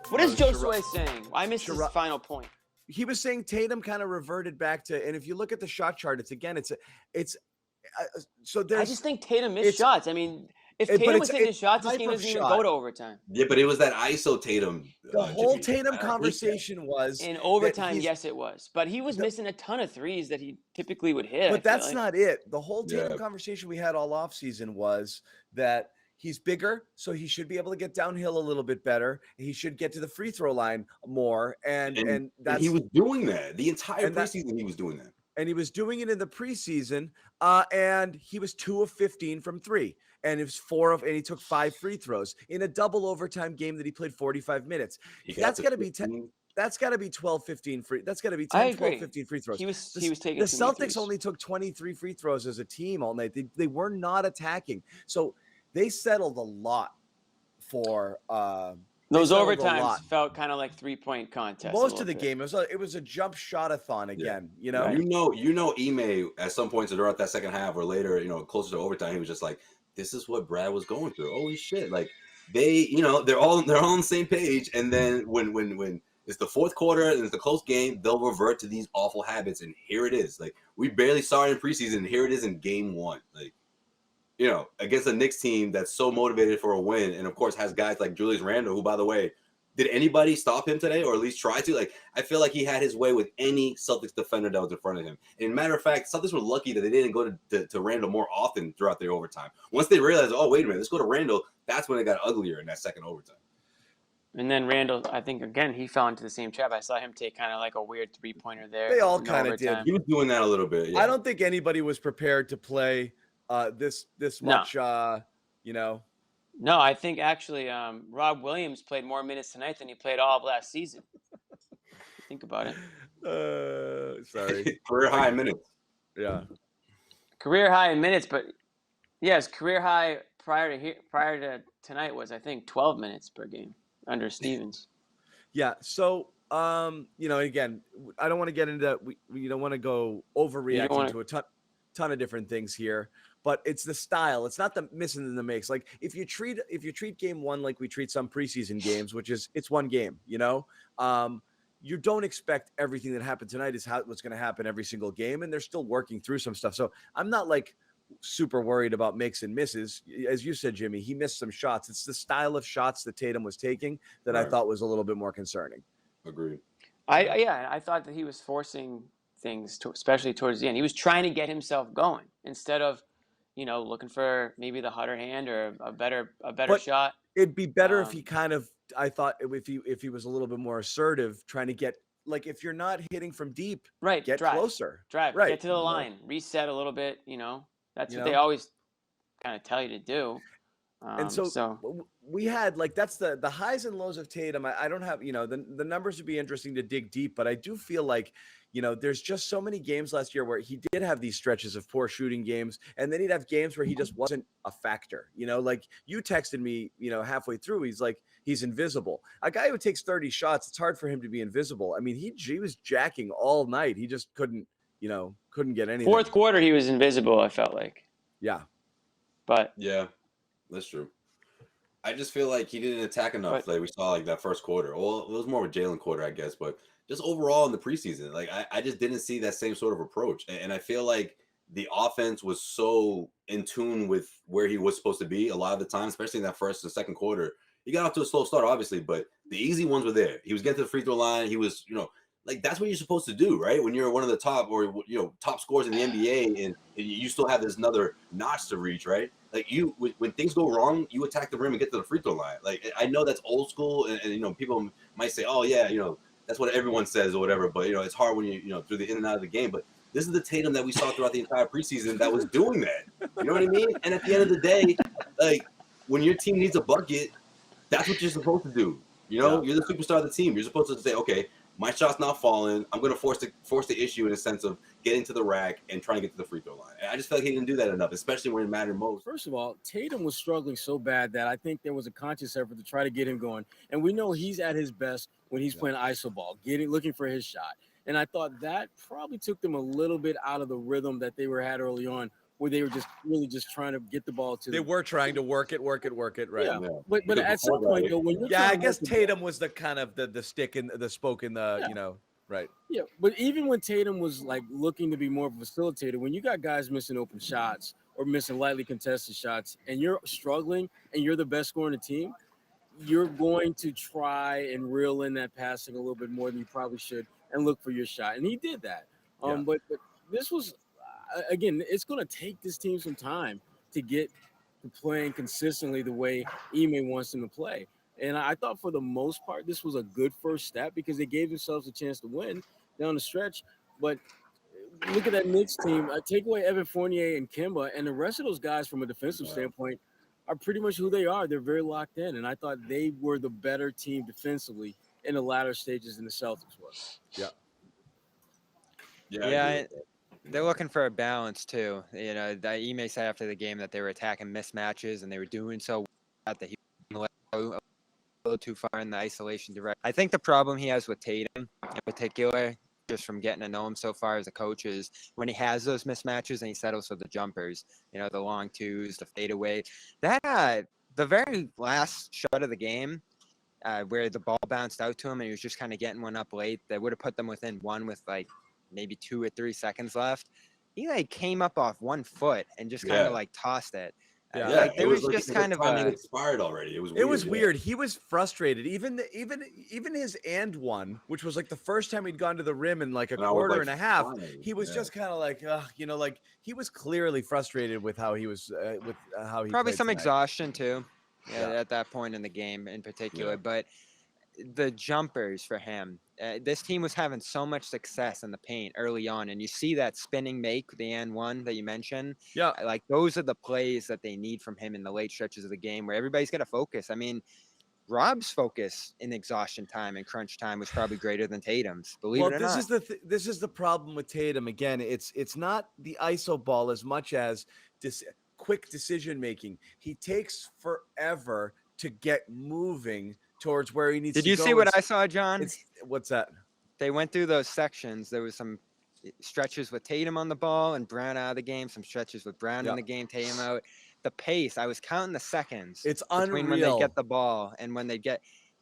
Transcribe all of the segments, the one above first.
What is Josue saying? I missed his final point. He was saying Tatum kind of reverted back to, and if you look at the shot chart, so there's. I just think Tatum missed shots. I mean, if Tatum was hitting shots, this game doesn't even go to overtime. Yeah, but it was that ISO Tatum. The whole Tatum conversation was in overtime. Yes, it was, but he was missing a ton of threes that he typically would hit. But that's not it. The whole Tatum conversation we had all offseason was that he's bigger, so he should be able to get downhill a little bit better. He should get to the free throw line more, and that's, he was doing that the entire preseason. He was doing that. And he was doing it in the preseason, and he was 2 of 15 from 3, and it was and he took 5 free throws in a double overtime game that he played 45 minutes. That's got to be 10. That's got to be 12, 15 free. That's got to be 10, 12, 15 free throws. He was taking the Celtics only took 23 free throws as a team all night. They were not attacking, so they settled a lot for. Those overtimes felt kind of like 3-point contests. Most of the game, it was a jump shot-a-thon again. Yeah. You know, Ime at some points throughout that second half or later, closer to overtime, he was just like, "This is what Brad was going through." Holy shit! Like they're all on the same page. And then when it's the fourth quarter and it's a close game, they'll revert to these awful habits. And here it is. Like we barely saw it in preseason. And here it is in game 1. Like. Against a Knicks team that's so motivated for a win, and of course has guys like Julius Randle, who, by the way, did anybody stop him today, or at least try to? Like, I feel like he had his way with any Celtics defender that was in front of him. And matter of fact, Celtics were lucky that they didn't go to Randle more often throughout the overtime. Once they realized, oh, wait a minute, let's go to Randle, that's when it got uglier in that second overtime. And then Randle, I think, again, he fell into the same trap. I saw him take kind of like a weird 3-pointer there. They all kind of did. He was doing that a little bit. Yeah. I don't think anybody was prepared to play this much, No, I think actually Rob Williams played more minutes tonight than he played all of last season. Think about it. Sorry. Career high in minutes. Yeah. Career high in minutes, but yes, career high prior to tonight was, I think, 12 minutes per game under Stevens. Yeah. So, again, I don't want to get into we don't want to go overreacting to a ton of different things here. But it's the style. It's not the missing in the makes. Like if you treat game 1 like we treat some preseason games, which is it's one game, you don't expect everything that happened tonight is what's going to happen every single game, and they're still working through some stuff. So I'm not like super worried about makes and misses. As you said, Jimmy, he missed some shots. It's the style of shots that Tatum was taking that I thought was a little bit more concerning. Agreed. I thought that he was forcing things, especially towards the end. He was trying to get himself going instead of looking for maybe the hotter hand or a better shot. It'd be better if he I thought if he was a little bit more assertive, trying to get, like, if you're not hitting from deep, get closer. Drive, get to the line, reset a little bit, That's what they always kind of tell you to do. And so we had, like, that's the highs and lows of Tatum. I don't have, the numbers would be interesting to dig deep, but I do feel like, there's just so many games last year where he did have these stretches of poor shooting games, and then he'd have games where he just wasn't a factor. Like you texted me, halfway through, he's like, he's invisible. A guy who takes 30 shots, it's hard for him to be invisible. I mean, he was jacking all night. He just couldn't get anything. Fourth quarter, he was invisible, I felt like. Yeah. But yeah, that's true. I just feel like he didn't attack enough. Like we saw, like that first quarter. Well, it was more of a Jalen quarter, I guess, but just overall in the preseason, like I just didn't see that same sort of approach. And I feel like the offense was so in tune with where he was supposed to be a lot of the time, especially in that first and second quarter. He got off to a slow start, obviously, but the easy ones were there. He was getting to the free throw line. He was, like that's what you're supposed to do, right? When you're one of the top or top scorers in the NBA, and you still have this another notch to reach, right? Like when things go wrong, you attack the rim and get to the free throw line. Like I know that's old school, and people might say, oh yeah, that's what everyone says or whatever. But it's hard when you through the in and out of the game. But this is the Tatum that we saw throughout the entire preseason that was doing that. You know what I mean? And at the end of the day, like when your team needs a bucket, that's what you're supposed to do. You're the superstar of the team. You're supposed to say, okay, my shot's not falling. I'm going to force the issue in a sense of getting to the rack and trying to get to the free throw line. And I just felt like he didn't do that enough, especially when it mattered most. First of all, Tatum was struggling so bad that I think there was a conscious effort to try to get him going. And we know he's at his best when he's playing iso ball, looking for his shot. And I thought that probably took them a little bit out of the rhythm that they had early on where they were just really just trying to get the ball to. They were trying to work it, right? Yeah, Yeah. but Because at some before point that, though, when you're Yeah, I trying to guess work the Tatum was the kind of the stick in the spoke in the Yeah. right. Yeah, but even when Tatum was like looking to be more of a facilitator, when you got guys missing open shots or missing lightly contested shots, and you're struggling and you're the best scorer in the team, you're going to try and reel in that passing a little bit more than you probably should and look for your shot. And he did that. Yeah. But this was again, it's going to take this team some time to get to playing consistently the way Ime wants them to play. And I thought for the most part, this was a good first step because they gave themselves a chance to win down the stretch. But look at that Knicks team. Take away Evan Fournier and Kemba, and the rest of those guys from a defensive standpoint are pretty much who they are. They're very locked in, and I thought they were the better team defensively in the latter stages than the Celtics were. Yeah. yeah, I Yeah, agree with that. they're looking for a balance too. You know, Ime said after the game that they were attacking mismatches and they were doing so well that he went a little too far in the isolation direct. I think the problem he has with Tatum in particular, just from getting to know him so far as a coach, is when he has those mismatches and he settles for the jumpers, you know, the long twos, the fadeaway. That the very last shot of the game, where the ball bounced out to him and he was just kind of getting one up late, that would have put them within one with like maybe 2 or 3 seconds left. He like came up off 1 foot and just kind of like tossed it. Yeah. Like there it was like just the kind of time had a. expired already. It was weird. It was weird. He was frustrated. Even his and one, which was like the first time he'd gone to the rim in like a quarter and a half. He was just kind of like, you know, like he was clearly frustrated with how he was with how he Probably played some tonight. exhaustion too. Yeah. At that point in the game in particular, Yeah. but the jumpers for him, this team was having so much success in the paint early on, and you see that spinning make, the and one that you mentioned. Yeah. Like those are the plays that they need from him in the late stretches of the game where everybody's got to focus. I mean, Rob's focus in exhaustion time and crunch time was probably greater than Tatum's. Believe it or this not. this is the problem with Tatum. Again, it's not the ISO ball as much as this quick decision making. He takes forever to get moving towards where he needs to Did go. you see what I saw, John? What's that? They went through those sections. There was some stretches with Tatum on the ball and Brown out of the game, some stretches with Brown in the game, Tatum out. The pace, I was counting the seconds. It's between unreal. when they get the ball and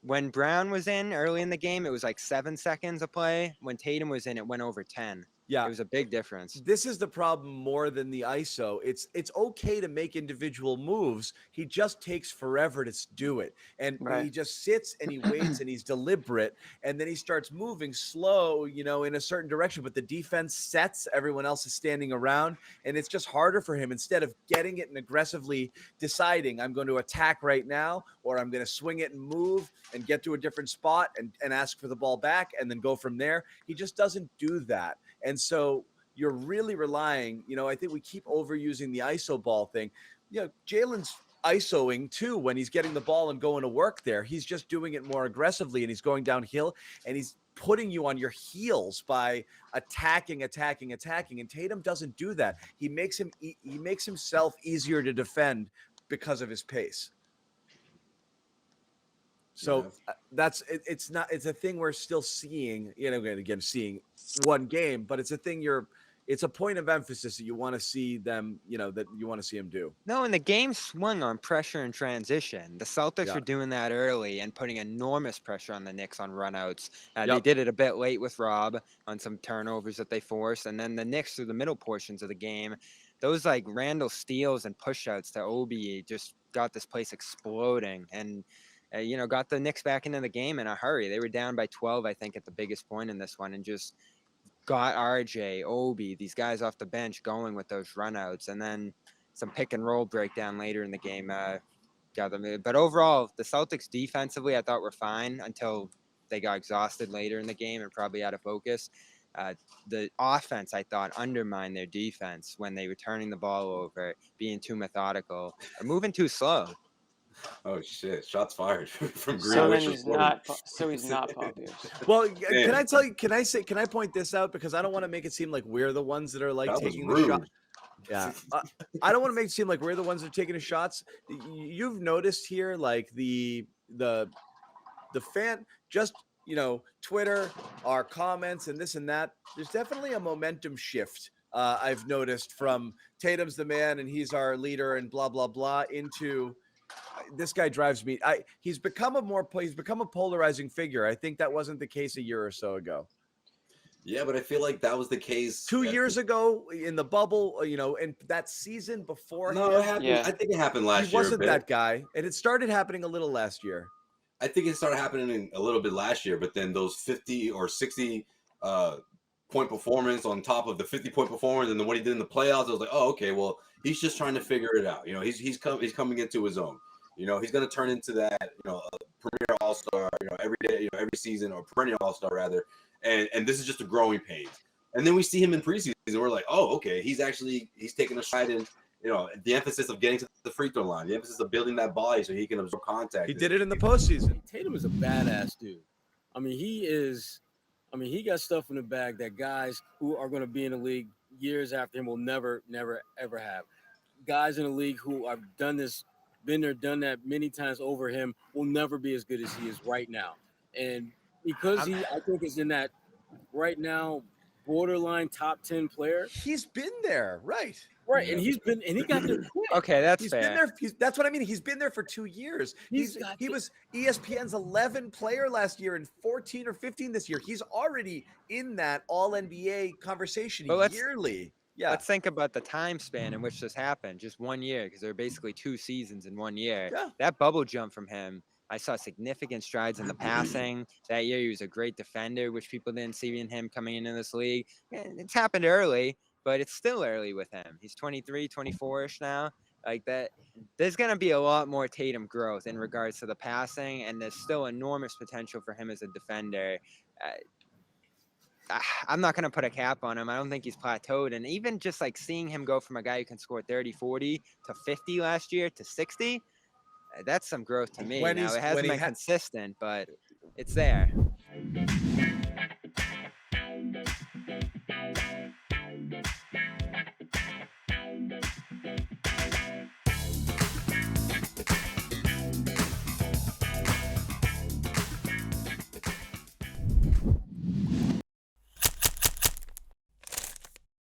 when Brown was in early in the game, it was like 7 seconds a play. When Tatum was in, it went over 10. Yeah. It was a big difference. This is the problem more than the ISO. It's okay to make individual moves. He just takes forever to do it. And he just sits and he waits and he's deliberate. And then he starts moving slow, you know, in a certain direction. But the defense sets, everyone else is standing around. And it's just harder for him. Instead of getting it and aggressively deciding, I'm going to attack right now, or I'm going to swing it and move and get to a different spot and ask for the ball back and then go from there. He just doesn't do that. And so you're really relying, you know, I think we keep overusing the ISO ball thing. You know, Jalen's ISOing too when he's getting the ball and going to work there. He's just doing it more aggressively and he's going downhill and he's putting you on your heels by attacking. And Tatum doesn't do that. He makes himself easier to defend because of his pace. So it's a thing we're still seeing, you know, again, seeing one game, but it's a thing it's a point of emphasis that you want to see them, you know, that you want to see him do. No, and the game swung on pressure and transition. The Celtics were doing that early and putting enormous pressure on the Knicks on runouts. They did it a bit late with Rob on some turnovers that they forced. And then the Knicks through the middle portions of the game, those like Randall steals and pushouts to Obi just got this place exploding and, you know, got the Knicks back into the game in a hurry. They were down by 12, I think, at the biggest point in this one and just got RJ, Obi, these guys off the bench going with those runouts, and then some pick and roll breakdown later in the game got them. But overall, the Celtics defensively, I thought were fine until they got exhausted later in the game and probably out of focus. The offense, I thought, undermined their defense when they were turning the ball over, being too methodical, or moving too slow. Oh shit! Shots fired from Green. So then he's not Paul Pierce. Well, can I point this out because I don't want to make it seem like we're the ones that are like taking the shot. Yeah, I don't want to make it seem like we're the ones that are taking the shots. You've noticed here, like the fan, just, you know, Twitter, our comments and this and that. There's definitely a momentum shift I've noticed, from Tatum's the man and he's our leader and blah, blah, blah, into this guy drives me. He's become a polarizing figure. I think that wasn't the case a year or so ago. Yeah, but I feel like that was the case 2 years ago in the bubble, and that season before. No, it happened. Yeah. I think it happened last year. He wasn't that guy, and it started happening a little last year. I think it started happening a little bit last year, but then those 50 or 60 point performance on top of the 50-point performance, and then what he did in the playoffs, I was like, oh, okay, well, he's just trying to figure it out. He's coming into his own. He's going to turn into that, a premier all-star, every day, every season, or perennial all-star rather. And this is just a growing pains. And then we see him in preseason. We're like, oh, okay, he's taking a stride in, the emphasis of getting to the free throw line, the emphasis of building that body so he can absorb contact. He did it in the postseason. Tatum is a badass dude. I mean, he got stuff in the bag that guys who are going to be in the league years after him will never, ever have. Guys in the league who have done this, been there, done that many times over him will never be as good as he is right now. And because I think is in that right now borderline top 10 player. He's been there, right? Right, and he got there quick. Okay, that's He's fair. been there. That's what I mean. He's been there for 2 years. He was ESPN's 11 player last year and 14 or 15 this year. He's already in that All NBA conversation yearly. Yeah. Let's think about the time span in which this happened. Just 1 year, because there are basically 2 seasons in 1 year. Yeah. That bubble jump from him, I saw significant strides in the passing. That year, he was a great defender, which people didn't see in him coming into this league. And it's happened early, but it's still early with him. He's 23, 24-ish now. Like that, there's going to be a lot more Tatum growth in regards to the passing, and there's still enormous potential for him as a defender. I'm not going to put a cap on him. I don't think he's plateaued. And even just like seeing him go from a guy who can score 30, 40 to 50 last year to 60, that's some growth to me. Now, it hasn't been consistent, but it's there.